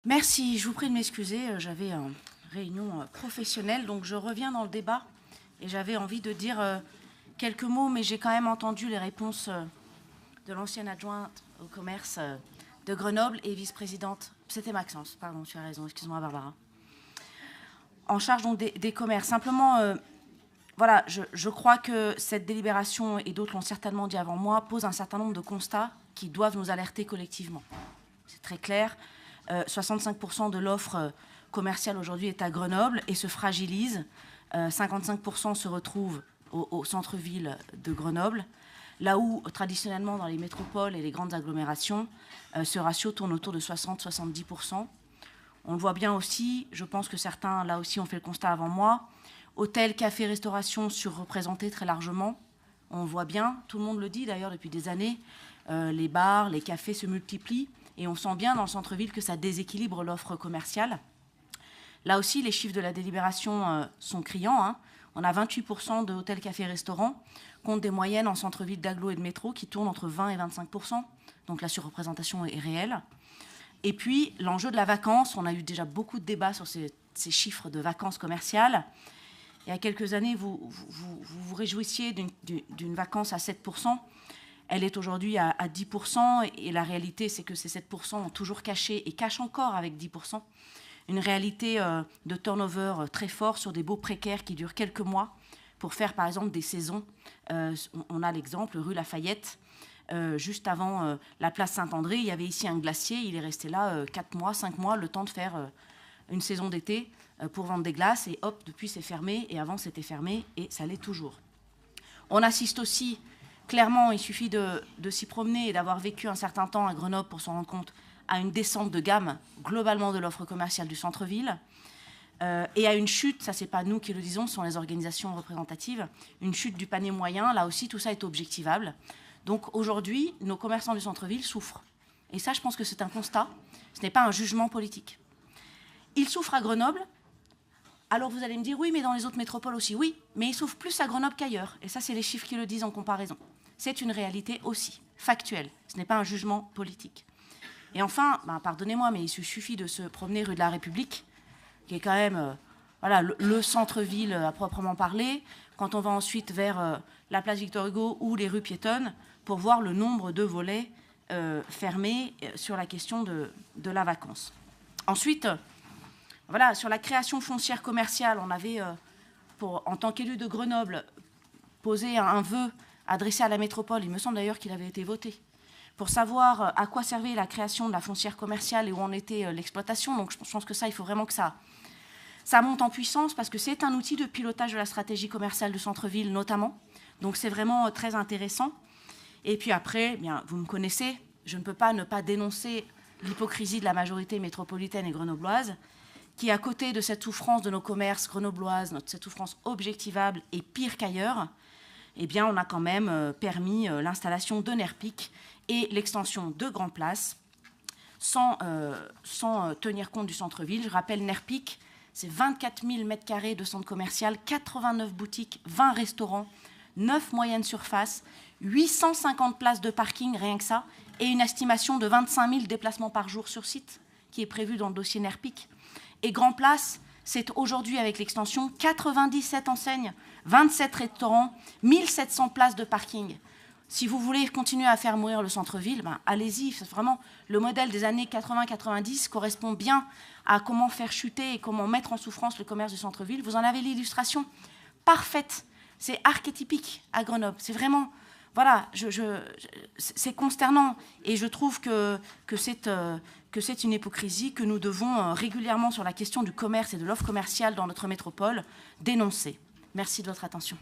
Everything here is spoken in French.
Merci, je vous prie de m'excuser, j'avais une réunion professionnelle, donc je reviens dans le débat et j'avais envie de dire quelques mots, mais j'ai quand même entendu les réponses de l'ancienne adjointe au commerce de Grenoble et vice-présidente, c'était Maxence, pardon, tu as raison, excuse-moi Barbara, en charge donc des commerces. Simplement, voilà, je crois que cette délibération, et d'autres l'ont certainement dit avant moi, pose un certain nombre de constats qui doivent nous alerter collectivement. C'est très clair. 65% de l'offre commerciale aujourd'hui est à Grenoble et se fragilise. 55% se retrouvent au centre-ville de Grenoble, là où traditionnellement dans les métropoles et les grandes agglomérations, ce ratio tourne autour de 60-70%. On le voit bien aussi, je pense que certains là aussi ont fait le constat avant moi, hôtels, cafés, restauration surreprésentés très largement. On le voit bien, tout le monde le dit d'ailleurs depuis des années, les bars, les cafés se multiplient. Et on sent bien dans le centre-ville que ça déséquilibre l'offre commerciale. Là aussi, les chiffres de la délibération sont criants. Hein. On a 28% de hôtels, cafés, restaurants, contre des moyennes en centre-ville d'agglo et de métro qui tournent entre 20 et 25%. Donc la surreprésentation est réelle. Et puis, l'enjeu de la vacance, on a eu déjà beaucoup de débats sur ces chiffres de vacances commerciales. Il y a quelques années, vous réjouissiez d'une vacance à 7%. Elle est aujourd'hui à 10%, et la réalité, c'est que ces 7% ont toujours caché, et cachent encore avec 10%, une réalité de turnover très fort sur des baux précaires qui durent quelques mois pour faire, par exemple, des saisons. On a l'exemple, rue Lafayette, juste avant la place Saint-André, il y avait ici un glacier, il est resté là 4 mois, 5 mois, le temps de faire une saison d'été pour vendre des glaces, et hop, depuis c'est fermé, et avant c'était fermé, et ça l'est toujours. On assiste aussi... Clairement, il suffit de s'y promener et d'avoir vécu un certain temps à Grenoble pour s'en rendre compte à une descente de gamme globalement de l'offre commerciale du centre-ville et à une chute, ça c'est pas nous qui le disons, ce sont les organisations représentatives, une chute du panier moyen, là aussi tout ça est objectivable. Donc aujourd'hui, nos commerçants du centre-ville souffrent. Et ça, je pense que c'est un constat, ce n'est pas un jugement politique. Ils souffrent à Grenoble. Alors vous allez me dire, oui, mais dans les autres métropoles aussi. Oui, mais ils souffrent plus à Grenoble qu'ailleurs. Et ça, c'est les chiffres qui le disent en comparaison. C'est une réalité aussi, factuelle. Ce n'est pas un jugement politique. Et enfin, pardonnez-moi, mais il suffit de se promener rue de la République, qui est quand même voilà, le centre-ville à proprement parler, quand on va ensuite vers la place Victor Hugo ou les rues piétonnes, pour voir le nombre de volets fermés sur la question de la vacance. Ensuite... Voilà, sur la création foncière commerciale, on avait, en tant qu'élu de Grenoble, posé un vœu adressé à la métropole, il me semble d'ailleurs qu'il avait été voté, pour savoir à quoi servait la création de la foncière commerciale et où en était l'exploitation. Donc je pense que ça, il faut vraiment que ça monte en puissance, parce que c'est un outil de pilotage de la stratégie commerciale du centre-ville notamment. Donc c'est vraiment très intéressant. Et puis après, bien, vous me connaissez, je ne peux pas ne pas dénoncer l'hypocrisie de la majorité métropolitaine et grenobloise, qui, à côté de cette souffrance de nos commerces grenobloises, cette souffrance objectivable et pire qu'ailleurs, eh bien, on a quand même permis l'installation de Nerpic et l'extension de Grand Place sans tenir compte du centre-ville. Je rappelle, Nerpic, c'est 24 000 m² de centre commercial, 89 boutiques, 20 restaurants, 9 moyennes surfaces, 850 places de parking, rien que ça, et une estimation de 25 000 déplacements par jour sur site, qui est prévue dans le dossier Nerpic. Et Grand Place, c'est aujourd'hui, avec l'extension, 97 enseignes, 27 restaurants, 1700 places de parking. Si vous voulez continuer à faire mourir le centre-ville, allez-y. Vraiment, le modèle des années 80-90 correspond bien à comment faire chuter et comment mettre en souffrance le commerce du centre-ville. Vous en avez l'illustration parfaite. C'est archétypique à Grenoble. C'est vraiment... Voilà, c'est consternant, et je trouve que c'est une hypocrisie que nous devons régulièrement, sur la question du commerce et de l'offre commerciale dans notre métropole, dénoncer. Merci de votre attention.